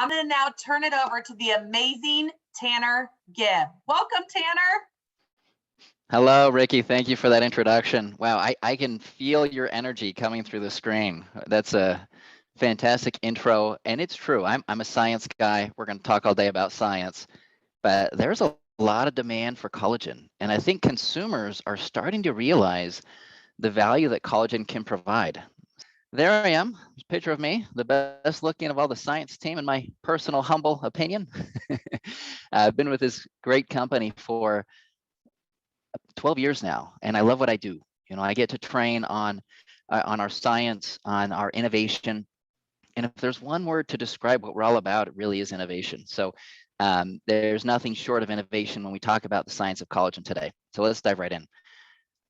I'm going to now turn it over to the amazing Tanner Gibb. Welcome, Tanner. Hello, Ricky. Thank you for that introduction. Wow, I can feel your energy coming through the screen. That's a fantastic intro, and it's true. I'm a science guy. We're going to talk all day about science, but there's a lot of demand for collagen, and I think consumers are starting to realize the value that collagen can provide. There I am, picture of me, the best looking of all the science team in my personal humble opinion. I've been with this great company for 12 years now, and I love what I do. You know, I get to train on our science, on our innovation, and if there's one word to describe what we're all about, it really is innovation. So there's nothing short of innovation when we talk about the science of collagen today. So let's dive right in.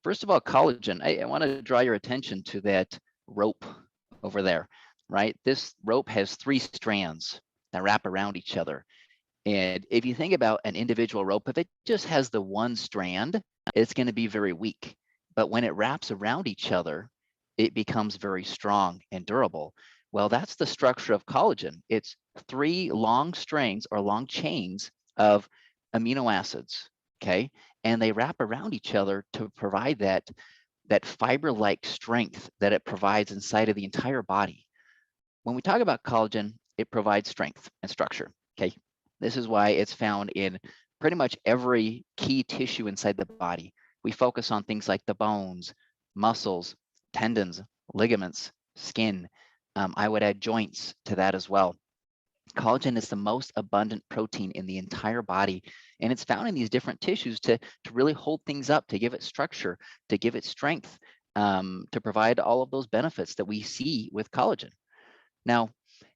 First of all, collagen, I want to draw your attention to that rope over there, right? This rope has 3 strands that wrap around each other. And if you think about an individual rope, if it just has the one strand, it's going to be very weak. But when it wraps around each other, it becomes very strong and durable. Well, that's the structure of collagen. It's 3 long strings or long chains of amino acids, okay? And they wrap around each other to provide that fiber-like strength that it provides inside of the entire body. When we talk about collagen, it provides strength and structure, okay? This is why it's found in pretty much every key tissue inside the body. We focus on things like the bones, muscles, tendons, ligaments, skin. I would add joints to that as well. Collagen is the most abundant protein in the entire body, and it's found in these different tissues to really hold things up, to give it structure, to give it strength, to provide all of those benefits that we see with collagen. Now,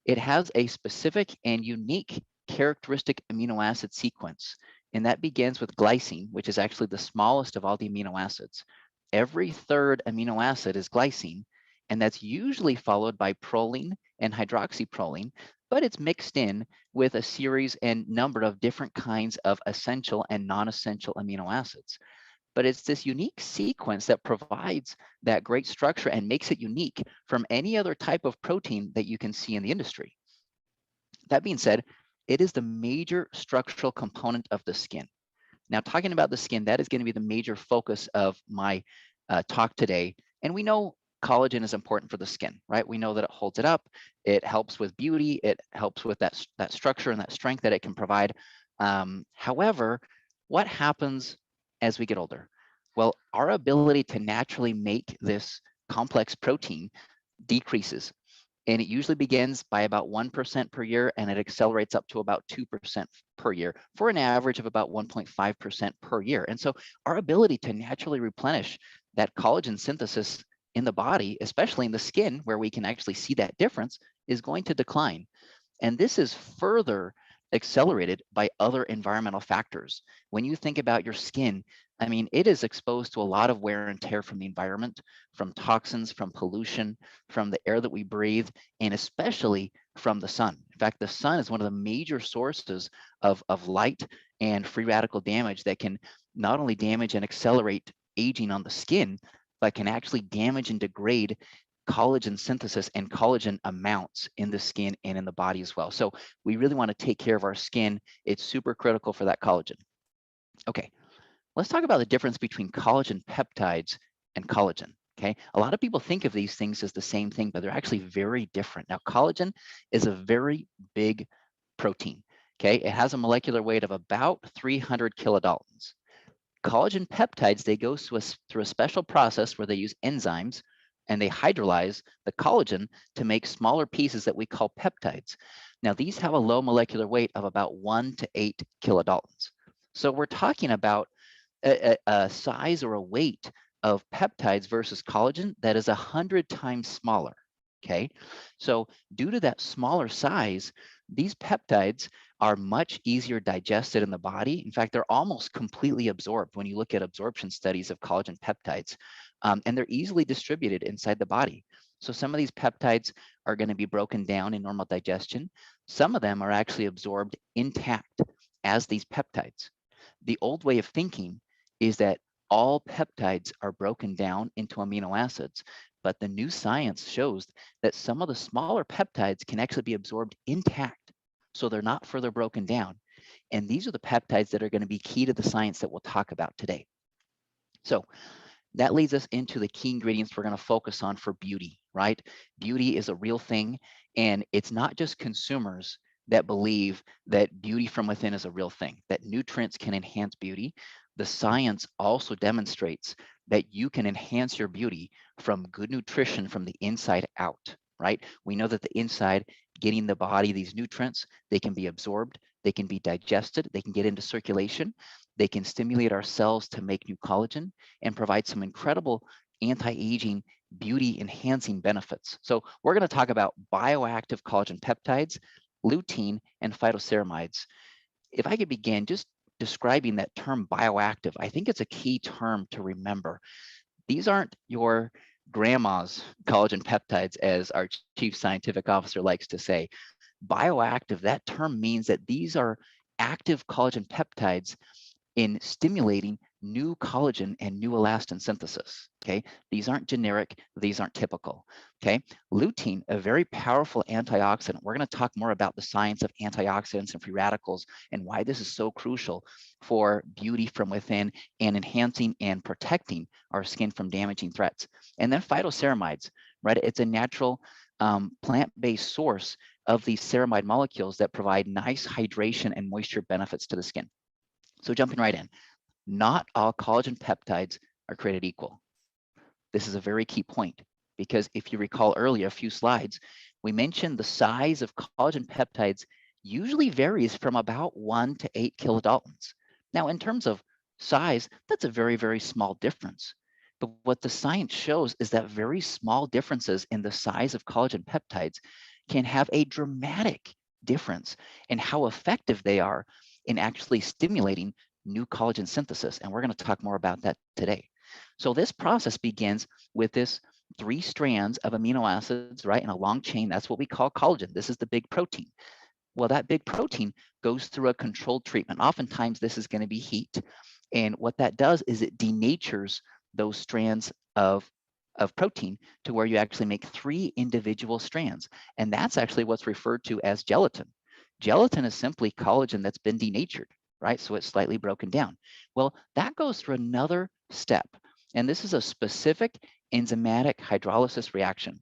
it has a specific and unique characteristic amino acid sequence, and that begins with glycine, which is actually the smallest of all the amino acids. Every 3rd amino acid is glycine, and that's usually followed by proline and hydroxyproline, but it's mixed in with a series and number of different kinds of essential and non-essential amino acids. But it's this unique sequence that provides that great structure and makes it unique from any other type of protein that you can see in the industry. That being said, it is the major structural component of the skin. Now, talking about the skin, that is going to be the major focus of my talk today. And we know collagen is important for the skin, right? We know that it holds it up. It helps with beauty. It helps with that structure and that strength that it can provide. However, what happens as we get older? Well, our ability to naturally make this complex protein decreases. And it usually begins by about 1% per year, and it accelerates up to about 2% per year for an average of about 1.5% per year. And so our ability to naturally replenish that collagen synthesis in the body, especially in the skin, where we can actually see that difference, is going to decline. And this is further accelerated by other environmental factors. When you think about your skin, I mean, it is exposed to a lot of wear and tear from the environment, from toxins, from pollution, from the air that we breathe, and especially from the sun. In fact, the sun is one of the major sources of light and free radical damage that can not only damage and accelerate aging on the skin, but can actually damage and degrade collagen synthesis and collagen amounts in the skin and in the body as well. So we really want to take care of our skin. It's super critical for that collagen. Okay, let's talk about the difference between collagen peptides and collagen. Okay, a lot of people think of these things as the same thing, but they're actually very different. Now, collagen is a very big protein. Okay, it has a molecular weight of about 300 kilodaltons. Collagen peptides, they go through a special process where they use enzymes and they hydrolyze the collagen to make smaller pieces that we call peptides. Now, these have a low molecular weight of about 1 to 8 kilodaltons. So we're talking about a size or a weight of peptides versus collagen that is 100 times smaller, okay? So due to that smaller size, these peptides are much easier digested in the body. In fact, they're almost completely absorbed when you look at absorption studies of collagen peptides, and they're easily distributed inside the body. So some of these peptides are going to be broken down in normal digestion. Some of them are actually absorbed intact as these peptides. The old way of thinking is that all peptides are broken down into amino acids, but the new science shows that some of the smaller peptides can actually be absorbed intact. so they're not further broken down. And these are the peptides that are going to be key to the science that we'll talk about today. So that leads us into the key ingredients we're going to focus on for beauty, right? Beauty is a real thing, and it's not just consumers that believe that beauty from within is a real thing, that nutrients can enhance beauty. The science also demonstrates that you can enhance your beauty from good nutrition from the inside out, right? We know that the inside, getting the body these nutrients, they can be absorbed, they can be digested, they can get into circulation, they can stimulate our cells to make new collagen and provide some incredible anti-aging, beauty enhancing benefits. So we're going to talk about bioactive collagen peptides, lutein, and phytoceramides. If I could begin just describing that term bioactive, I think it's a key term to remember. These aren't your grandma's collagen peptides, as our chief scientific officer likes to say. Bioactive, that term means that these are active collagen peptides in stimulating new collagen and new elastin synthesis. Okay, these aren't generic, these aren't typical. Okay, lutein, a very powerful antioxidant. We're going to talk more about the science of antioxidants and free radicals and why this is so crucial for beauty from within and enhancing and protecting our skin from damaging threats. And then phytoceramides, right? It's a natural plant-based source of these ceramide molecules that provide nice hydration and moisture benefits to the skin. So jumping right in, not all collagen peptides are created equal. This is a very key point because if you recall earlier, a few slides, we mentioned the size of collagen peptides usually varies from about 1 to 8 kilodaltons. Now, in terms of size, that's a very, very small difference. But what the science shows is that very small differences in the size of collagen peptides can have a dramatic difference in how effective they are in actually stimulating new collagen synthesis. And we're going to talk more about that today. So this process begins with this 3 strands of amino acids, right, in a long chain. That's what we call collagen. This is the big protein. Well, that big protein goes through a controlled treatment. Oftentimes, this is going to be heat. And what that does is it denatures those strands of protein to where you actually make 3 individual strands. And that's actually what's referred to as gelatin. Gelatin is simply collagen that's been denatured, right? So it's slightly broken down. Well, that goes through another step. And this is a specific enzymatic hydrolysis reaction.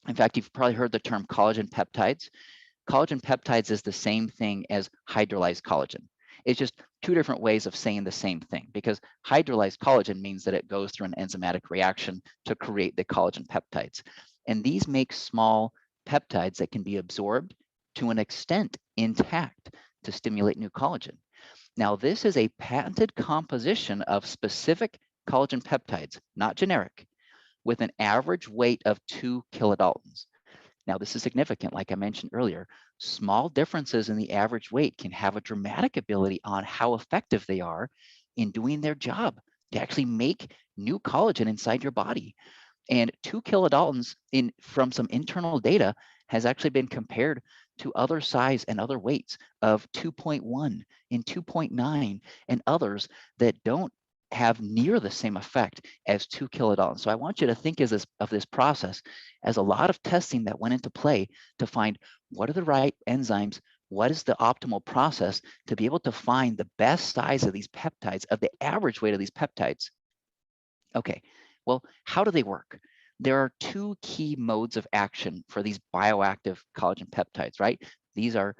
In fact, you've probably heard the term collagen peptides. Collagen peptides is the same thing as hydrolyzed collagen. It's just 2 different ways of saying the same thing because hydrolyzed collagen means that it goes through an enzymatic reaction to create the collagen peptides. And these make small peptides that can be absorbed to an extent intact to stimulate new collagen. Now, this is a patented composition of specific collagen peptides, not generic, with an average weight of 2 kilodaltons. Now, this is significant, like I mentioned earlier. Small differences in the average weight can have a dramatic ability on how effective they are in doing their job to actually make new collagen inside your body. And 2 kilodaltons from some internal data has actually been compared to other size and other weights of 2.1 and 2.9 and others that don't have near the same effect as 2 kilodaltons. So I want you to think of this process as a lot of testing that went into play to find what are the right enzymes, what is the optimal process to be able to find the best size of these peptides, of the average weight of these peptides. Okay, well, how do they work? There are 2 key modes of action for these bioactive collagen peptides, right? These are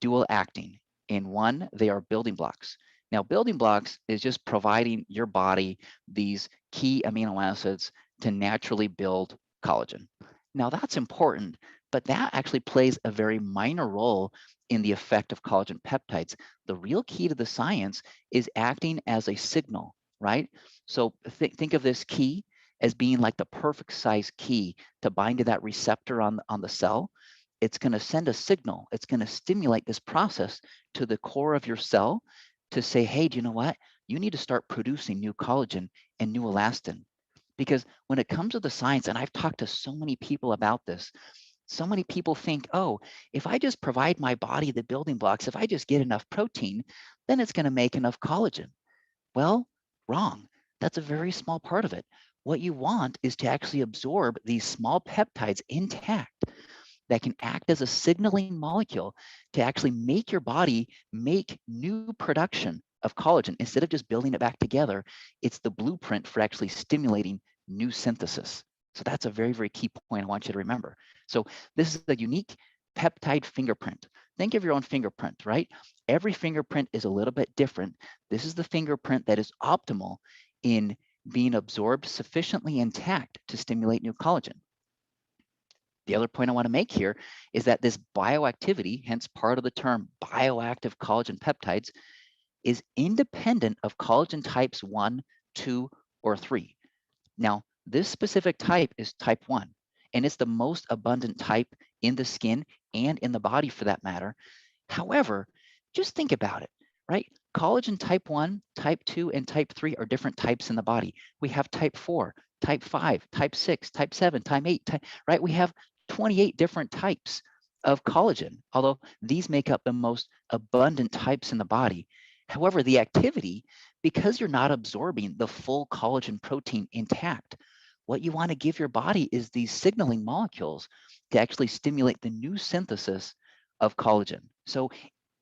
dual acting. In one, they are building blocks. Now, building blocks is just providing your body these key amino acids to naturally build collagen. Now, that's important, but that actually plays a very minor role in the effect of collagen peptides. The real key to the science is acting as a signal, right? So think of this key as being like the perfect size key to bind to that receptor on the cell. It's going to send a signal. It's going to stimulate this process to the core of your cell to say, hey, do you know what? You need to start producing new collagen and new elastin. Because when it comes to the science, and I've talked to so many people about this, so many people think, oh, if I just provide my body the building blocks, if I just get enough protein, then it's going to make enough collagen. Well, wrong. That's a very small part of it. What you want is to actually absorb these small peptides intact. that can act as a signaling molecule to actually make your body make new production of collagen. Instead of just building it back together, it's the blueprint for actually stimulating new synthesis. So that's a very, very key point I want you to remember. So this is a unique peptide fingerprint. Think of your own fingerprint, right? Every fingerprint is a little bit different. This is the fingerprint that is optimal in being absorbed sufficiently intact to stimulate new collagen. The other point I want to make here is that this bioactivity, hence part of the term bioactive collagen peptides, is independent of collagen types 1, 2, or 3. Now, this specific type is type 1, and it's the most abundant type in the skin and in the body for that matter. However, just think about it, right? Collagen type 1, type 2, and type 3 are different types in the body. We have type 4, type 5, type 6, type 7, type 8, right? We have 28 different types of collagen, although these make up the most abundant types in the body. However, the activity, because you're not absorbing the full collagen protein intact, what you want to give your body is these signaling molecules to actually stimulate the new synthesis of collagen. So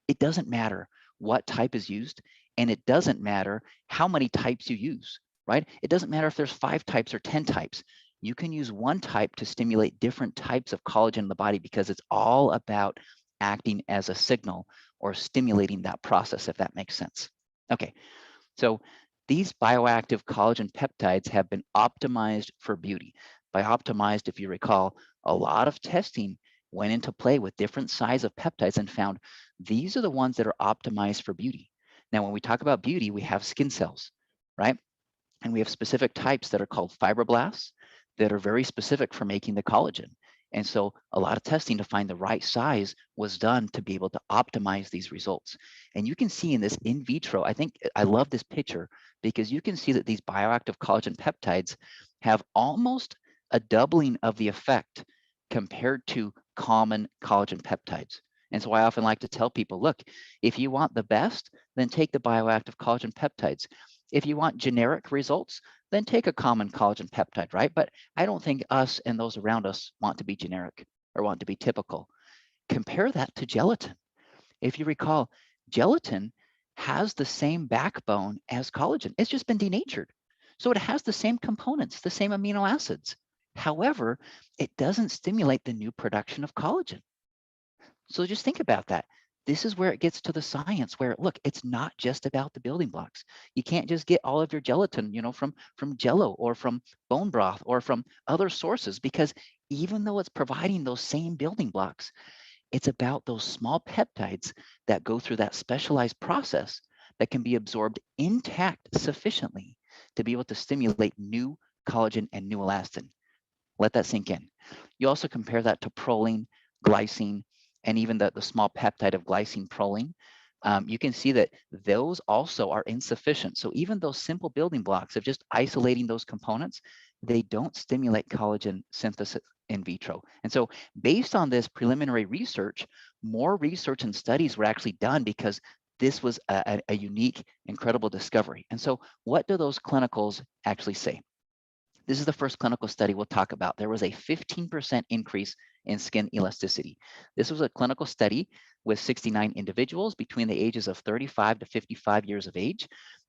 it doesn't matter what type is used, and it doesn't matter how many types you use, right? It doesn't matter if there's 5 types or 10 types. You can use one type to stimulate different types of collagen in the body because it's all about acting as a signal or stimulating that process, if that makes sense. Okay, so these bioactive collagen peptides have been optimized for beauty. By optimized, if you recall, a lot of testing went into play with different size of peptides and found these are the ones that are optimized for beauty. Now, when we talk about beauty, we have skin cells, right? And we have specific types that are called fibroblasts that are very specific for making the collagen. And so a lot of testing to find the right size was done to be able to optimize these results. And you can see in this in vitro, I think I love this picture because you can see that these bioactive collagen peptides have almost a doubling of the effect compared to common collagen peptides. And so I often like to tell people, look, if you want the best, then take the bioactive collagen peptides. If you want generic results, then take a common collagen peptide, right? But I don't think us and those around us want to be generic or want to be typical. Compare that to gelatin. If you recall, gelatin has the same backbone as collagen. It's just been denatured. So it has the same components, the same amino acids. However, it doesn't stimulate the new production of collagen. So just think about that. This is where it gets to the science where, look, it's not just about the building blocks. You can't just get all of your gelatin, from Jello or from bone broth or from other sources, because even though it's providing those same building blocks, it's about those small peptides that go through that specialized process that can be absorbed intact sufficiently to be able to stimulate new collagen and new elastin. Let that sink in. You also compare that to proline, glycine, and even the small peptide of glycine proline. You can see that those also are insufficient. So even those simple building blocks of just isolating those components, they don't stimulate collagen synthesis in vitro. And so based on this preliminary research, more research and studies were actually done because this was a unique, incredible discovery. And so what do those clinicals actually say? This is the first clinical study we'll talk about. There was a 15% increase in skin elasticity. This was a clinical study with 69 individuals between the ages of 35 to 55 years of age,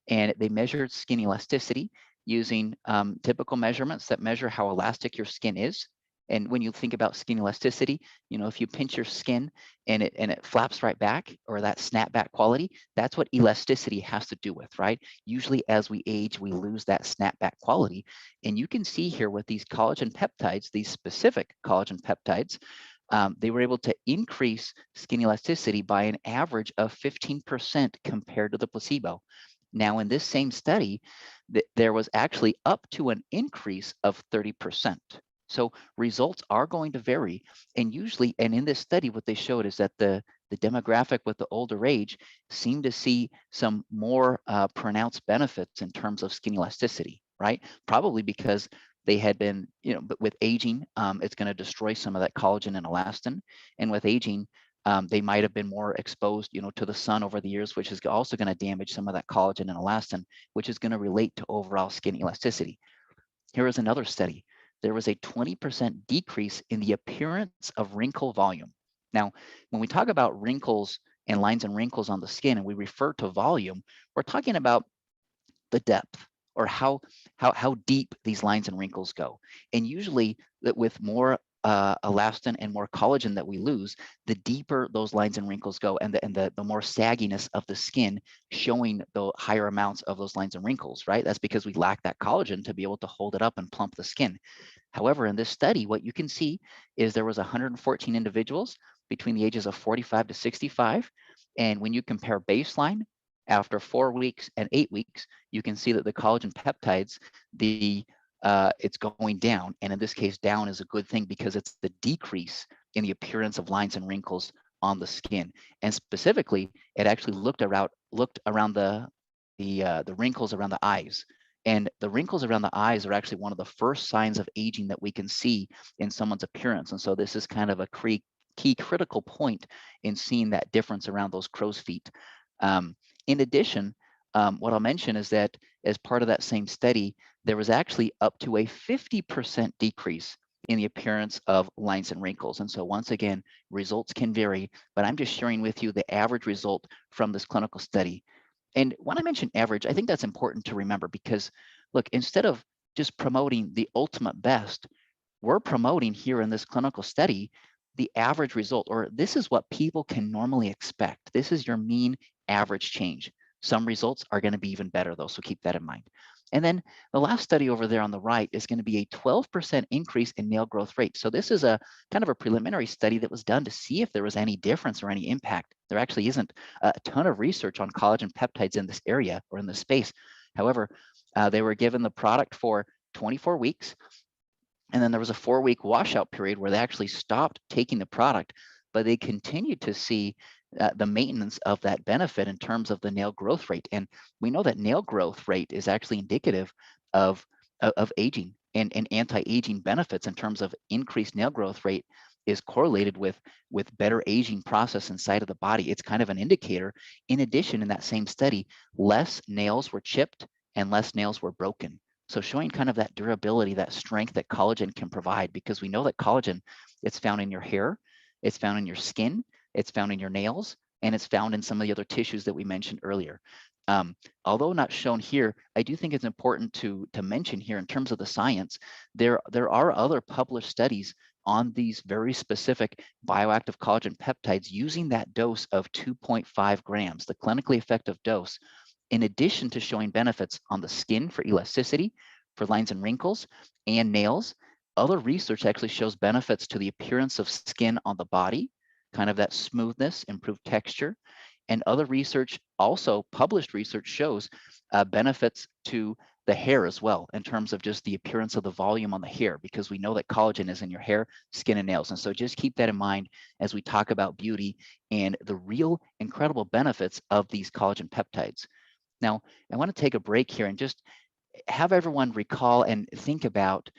and they measured skin elasticity using typical measurements that measure how elastic your skin is. And when you think about skin elasticity, if you pinch your skin and it flaps right back, or that snapback quality, that's what elasticity has to do with, right? Usually as we age, we lose that snapback quality. And you can see here with these collagen peptides, these specific collagen peptides, they were able to increase skin elasticity by an average of 15% compared to the placebo. Now, in this same study, there was actually up to an increase of 30%. So results are going to vary. And usually, and in this study, what they showed is that the demographic with the older age seemed to see some more pronounced benefits in terms of skin elasticity, right? Probably because they had been, but with aging, it's going to destroy some of that collagen and elastin. And with aging, they might have been more exposed, to the sun over the years, which is also going to damage some of that collagen and elastin, which is going to relate to overall skin elasticity. Here is another study. there was a 20% decrease in the appearance of wrinkle volume. Now, when we talk about wrinkles and lines and wrinkles on the skin, and we refer to volume, we're talking about the depth, or how deep these lines and wrinkles go. And usually that with more elastin and more collagen that we lose, the deeper those lines and wrinkles go, and the more sagginess of the skin, showing the higher amounts of those lines and wrinkles, right? That's because we lack that collagen to be able to hold it up and plump the skin. However, in this study, what you can see is there was 114 individuals between the ages of 45 to 65. And when you compare baseline after 4 weeks and 8 weeks, you can see that the collagen peptides, it's going down. And in this case, down is a good thing because it's the decrease in the appearance of lines and wrinkles on the skin. And specifically, it actually looked around the wrinkles around the eyes. And the wrinkles around the eyes are actually one of the first signs of aging that we can see in someone's appearance. And so this is kind of a key critical point in seeing that difference around those crow's feet. In addition, what I'll mention is that as part of that same study, there was actually up to a 50% decrease in the appearance of lines and wrinkles. And so once again, results can vary, but I'm just sharing with you the average result from this clinical study. And when I mention average, I think that's important to remember because, look, instead of just promoting the ultimate best, we're promoting here in this clinical study the average result, or this is what people can normally expect. This is your mean average change. Some results are going to be even better though, so keep that in mind. And then the last study over there on the right is going to be a 12% increase in nail growth rate. So this is a kind of a preliminary study that was done to see if there was any difference or any impact. There actually isn't a ton of research on collagen peptides in this area or in this space. However, they were given the product for 24 weeks. And then there was a 4-week washout period where they actually stopped taking the product, but they continued to see the maintenance of that benefit in terms of the nail growth rate. And we know that nail growth rate is actually indicative of aging, and anti-aging benefits in terms of increased nail growth rate is correlated with better aging process inside of the body. It's kind of an indicator. In addition, in that same study, less nails were chipped and less nails were broken. So showing kind of that durability, that strength that collagen can provide, because we know that collagen, it's found in your hair, it's found in your skin, it's found in your nails, and it's found in some of the other tissues that we mentioned earlier. Although not shown here, I do think it's important to mention here in terms of the science, there are other published studies on these very specific bioactive collagen peptides using that dose of 2.5 grams, the clinically effective dose, in addition to showing benefits on the skin for elasticity, for lines and wrinkles, and nails. Other research actually shows benefits to the appearance of skin on the body, kind of that smoothness, improved texture. And other research, also published research, shows benefits to the hair as well, in terms of just the appearance of the volume on the hair, because we know that collagen is in your hair, skin, and nails. And so just keep that in mind as we talk about beauty and the real incredible benefits of these collagen peptides. Now, I want to take a break here and just have everyone recall and think about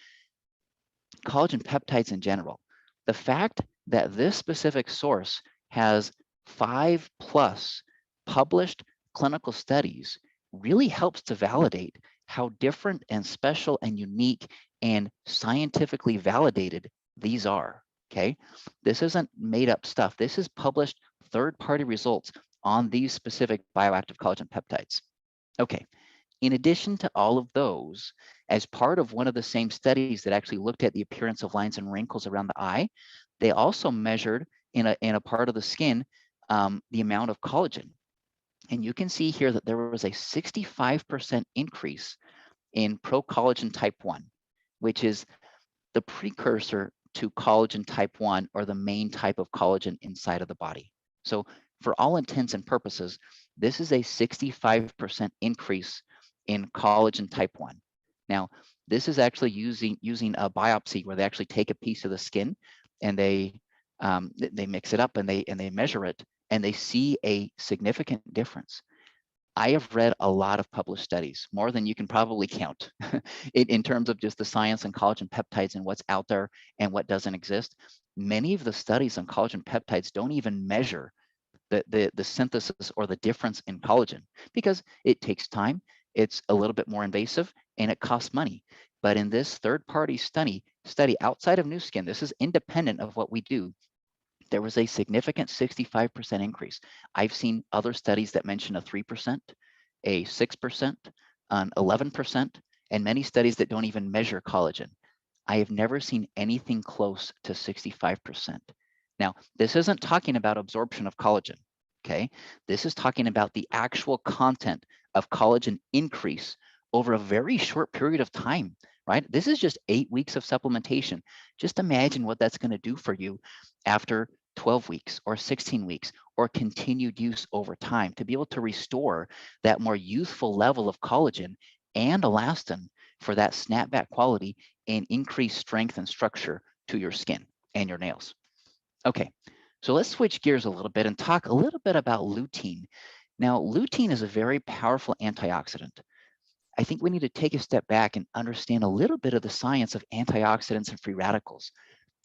collagen peptides in general. The fact that this specific source has 5+ published clinical studies really helps to validate how different and special and unique and scientifically validated these are, okay? This isn't made up stuff. This is published third-party results on these specific bioactive collagen peptides. Okay, in addition to all of those, as part of one of the same studies that actually looked at the appearance of lines and wrinkles around the eye, they also measured in a part of the skin the amount of collagen. And you can see here that there was a 65% increase in procollagen type 1, which is the precursor to collagen type 1, or the main type of collagen inside of the body. So for all intents and purposes, this is a 65% increase in collagen type 1. Now, this is actually using a biopsy where they actually take a piece of the skin and they mix it up and they measure it, and they see a significant difference. I have read a lot of published studies, more than you can probably count, in terms of just the science and collagen peptides and what's out there and what doesn't exist. Many of the studies on collagen peptides don't even measure the synthesis or the difference in collagen, because it takes time. It's a little bit more invasive, and it costs money. But in this third-party study outside of Nu Skin, this is independent of what we do, there was a significant 65% increase. I've seen other studies that mention a 3%, a 6%, an 11%, and many studies that don't even measure collagen. I have never seen anything close to 65%. Now, this isn't talking about absorption of collagen, okay? This is talking about the actual content of collagen increase over a very short period of time, right? This is just 8 weeks of supplementation. Just imagine what that's going to do for you after 12 weeks or 16 weeks or continued use over time to be able to restore that more youthful level of collagen and elastin for that snapback quality and increase strength and structure to your skin and your nails. Okay, so let's switch gears a little bit and talk a little bit about lutein. Now, lutein is a very powerful antioxidant. I think we need to take a step back and understand a little bit of the science of antioxidants and free radicals.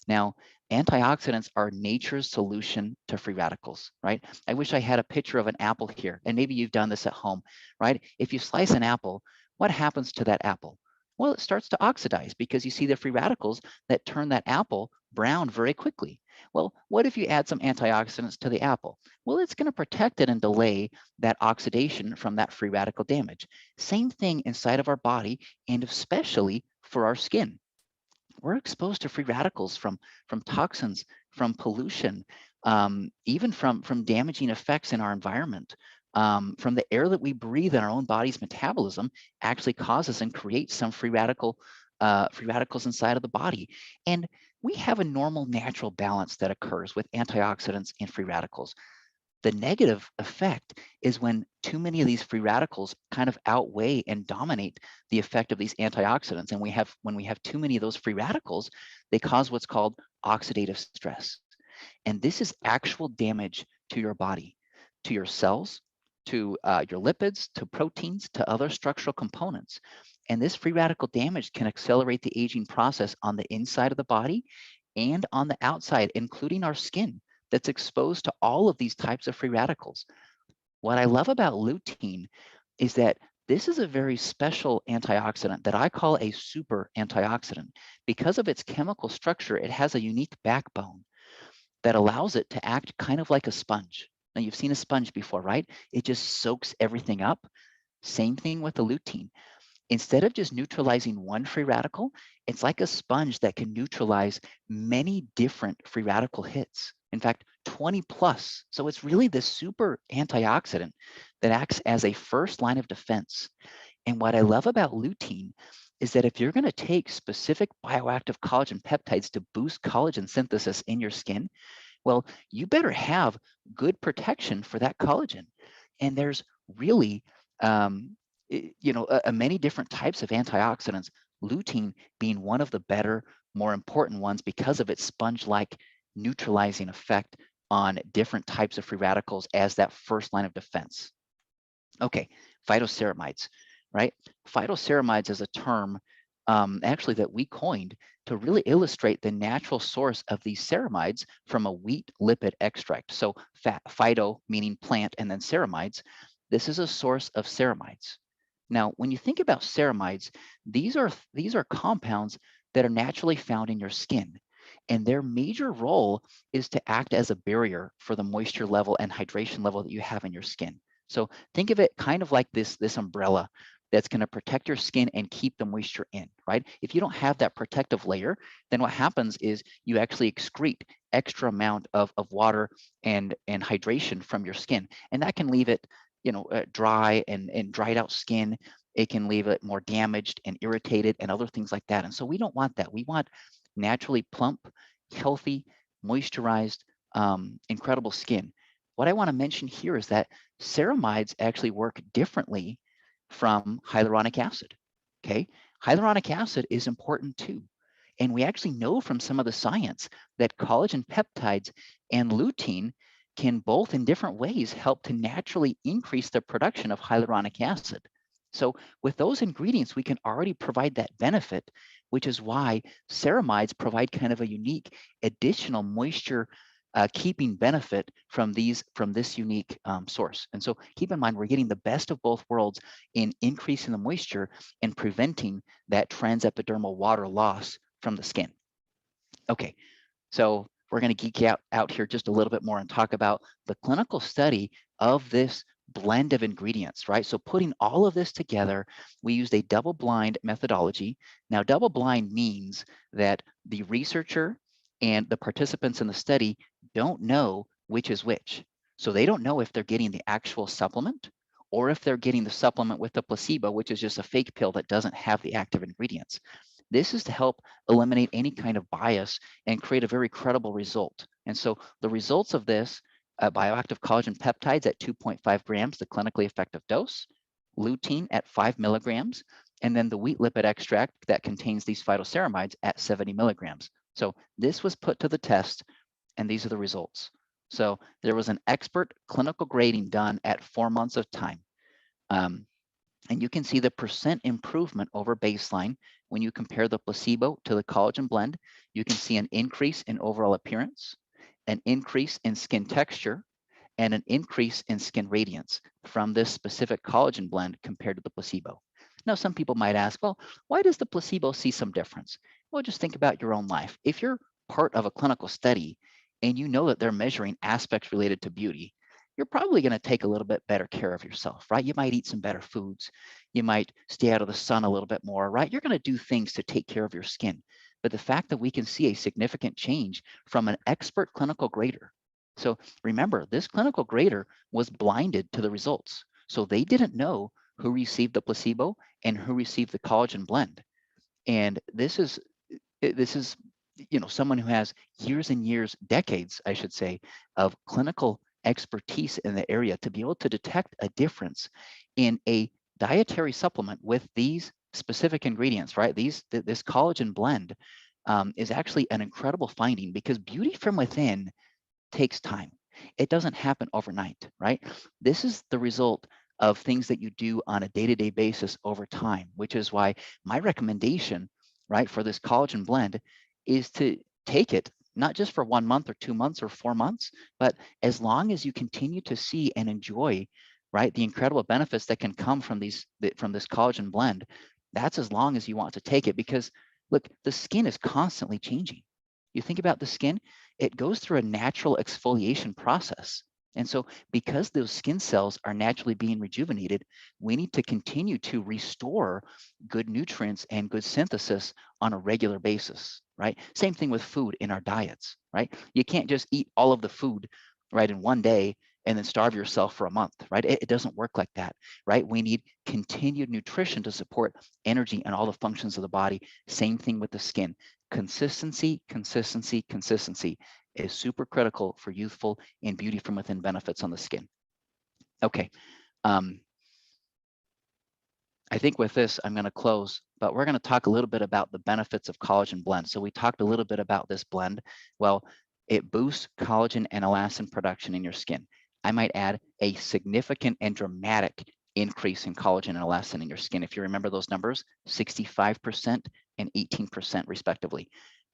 Now, antioxidants are nature's solution to free radicals, right? I wish I had a picture of an apple here, and maybe you've done this at home, right? If you slice an apple, what happens to that apple? Well, it starts to oxidize because you see the free radicals that turn that apple brown very quickly. Well, what if you add some antioxidants to the apple? Well, it's going to protect it and delay that oxidation from that free radical damage. Same thing inside of our body, and especially for our skin. We're exposed to free radicals from toxins, from pollution, even from damaging effects in our environment, from the air that we breathe in our own body's metabolism actually causes and creates some free radicals inside of the body. And we have a normal natural balance that occurs with antioxidants and free radicals. The negative effect is when too many of these free radicals kind of outweigh and dominate the effect of these antioxidants. And when we have too many of those free radicals, they cause what's called oxidative stress. And this is actual damage to your body, to your cells, to your lipids, to proteins, to other structural components. And this free radical damage can accelerate the aging process on the inside of the body and on the outside, including our skin that's exposed to all of these types of free radicals. What I love about lutein is that this is a very special antioxidant that I call a super antioxidant. Because of its chemical structure, it has a unique backbone that allows it to act kind of like a sponge. Now, you've seen a sponge before, right? It just soaks everything up. Same thing with the lutein. Instead of just neutralizing one free radical, it's like a sponge that can neutralize many different free radical hits. In fact, 20 plus. So it's really this super antioxidant that acts as a first line of defense. And what I love about lutein is that if you're going to take specific bioactive collagen peptides to boost collagen synthesis in your skin, well, you better have good protection for that collagen. And there's really many different types of antioxidants, lutein being one of the better, more important ones because of its sponge-like neutralizing effect on different types of free radicals as that first line of defense. Okay, phytoceramides, right? Phytoceramides is a term actually that we coined to really illustrate the natural source of these ceramides from a wheat lipid extract. So phyto meaning plant and then ceramides, this is a source of ceramides. Now, when you think about ceramides, these are compounds that are naturally found in your skin. And their major role is to act as a barrier for the moisture level and hydration level that you have in your skin. So think of it kind of like this umbrella that's going to protect your skin and keep the moisture in, right? If you don't have that protective layer, then what happens is you actually excrete extra amount of water and hydration from your skin. And that can leave it, dry and dried out skin. It can leave it more damaged and irritated and other things like that. And so we don't want that. We want naturally plump, healthy, moisturized, incredible skin. What I want to mention here is that ceramides actually work differently from hyaluronic acid, okay? Hyaluronic acid is important too. And we actually know from some of the science that collagen peptides and lutein can both in different ways help to naturally increase the production of hyaluronic acid. So with those ingredients, we can already provide that benefit, which is why ceramides provide kind of a unique additional moisture keeping benefit from this unique source. And so keep in mind, we're getting the best of both worlds in increasing the moisture and preventing that transepidermal water loss from the skin. Okay, so we're going to geek out here just a little bit more and talk about the clinical study of this blend of ingredients, right? So putting all of this together, we used a double-blind methodology. Now, double-blind means that the researcher and the participants in the study don't know which is which. So they don't know if they're getting the actual supplement or if they're getting the supplement with the placebo, which is just a fake pill that doesn't have the active ingredients. This is to help eliminate any kind of bias and create a very credible result. And so the results of this bioactive collagen peptides at 2.5 grams, the clinically effective dose, lutein at 5 milligrams, and then the wheat lipid extract that contains these phytoceramides at 70 milligrams. So this was put to the test, and these are the results. So there was an expert clinical grading done at 4 months of time. And you can see the percent improvement over baseline when you compare the placebo to the collagen blend. You can see an increase in overall appearance, an increase in skin texture, and an increase in skin radiance from this specific collagen blend compared to the placebo. Now, some people might ask, well, why does the placebo see some difference? Well, just think about your own life. If you're part of a clinical study and you know that they're measuring aspects related to beauty, you're probably going to take a little bit better care of yourself, right? You might eat some better foods. You might stay out of the sun a little bit more, right? You're going to do things to take care of your skin. But the fact that we can see a significant change from an expert clinical grader. So remember, this clinical grader was blinded to the results. So they didn't know who received the placebo and who received the collagen blend. And this is someone who has years and years, decades, I should say, of clinical expertise in the area to be able to detect a difference in a dietary supplement with these specific ingredients, right? This collagen blend is actually an incredible finding, because beauty from within takes time. It doesn't happen overnight, right? This is the result of things that you do on a day-to-day basis over time, which is why my recommendation, right, for this collagen blend is to take it not just for 1 month or 2 months or 4 months, but as long as you continue to see and enjoy, right, the incredible benefits that can come from this collagen blend. That's as long as you want to take it, because look, the skin is constantly changing. You think about the skin, it goes through a natural exfoliation process. And so because those skin cells are naturally being rejuvenated, we need to continue to restore good nutrients and good synthesis on a regular basis, right? Same thing with food in our diets, right? You can't just eat all of the food, right, in one day and then starve yourself for a month, right? It doesn't work like that, right? We need continued nutrition to support energy and all the functions of the body. Same thing with the skin. Consistency, consistency, consistency is super critical for youthful and beauty from within benefits on the skin. Okay. I think with this, I'm going to close, but we're going to talk a little bit about the benefits of collagen blend. So we talked a little bit about this blend. Well, it boosts collagen and elastin production in your skin. I might add a significant and dramatic increase in collagen and elastin in your skin. If you remember those numbers, 65% and 18% respectively.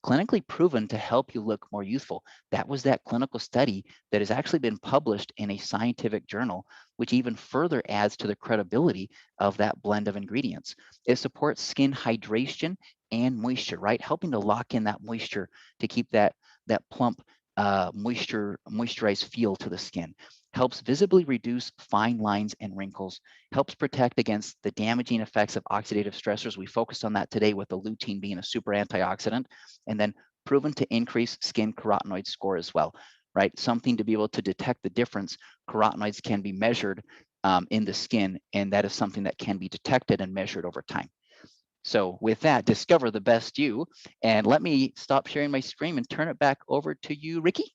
Clinically proven to help you look more youthful. That was that clinical study that has actually been published in a scientific journal, which even further adds to the credibility of that blend of ingredients. It supports skin hydration and moisture, right? Helping to lock in that moisture to keep that plump, moisturized feel to the skin. Helps visibly reduce fine lines and wrinkles. Helps protect against the damaging effects of oxidative stressors. We focused on that today with the lutein being a super antioxidant. And then proven to increase skin carotenoid score as well, right? Something to be able to detect the difference. Carotenoids can be measured in the skin, and that is something that can be detected and measured over time. So with that, discover the best you. And let me stop sharing my screen and turn it back over to you, Ricky.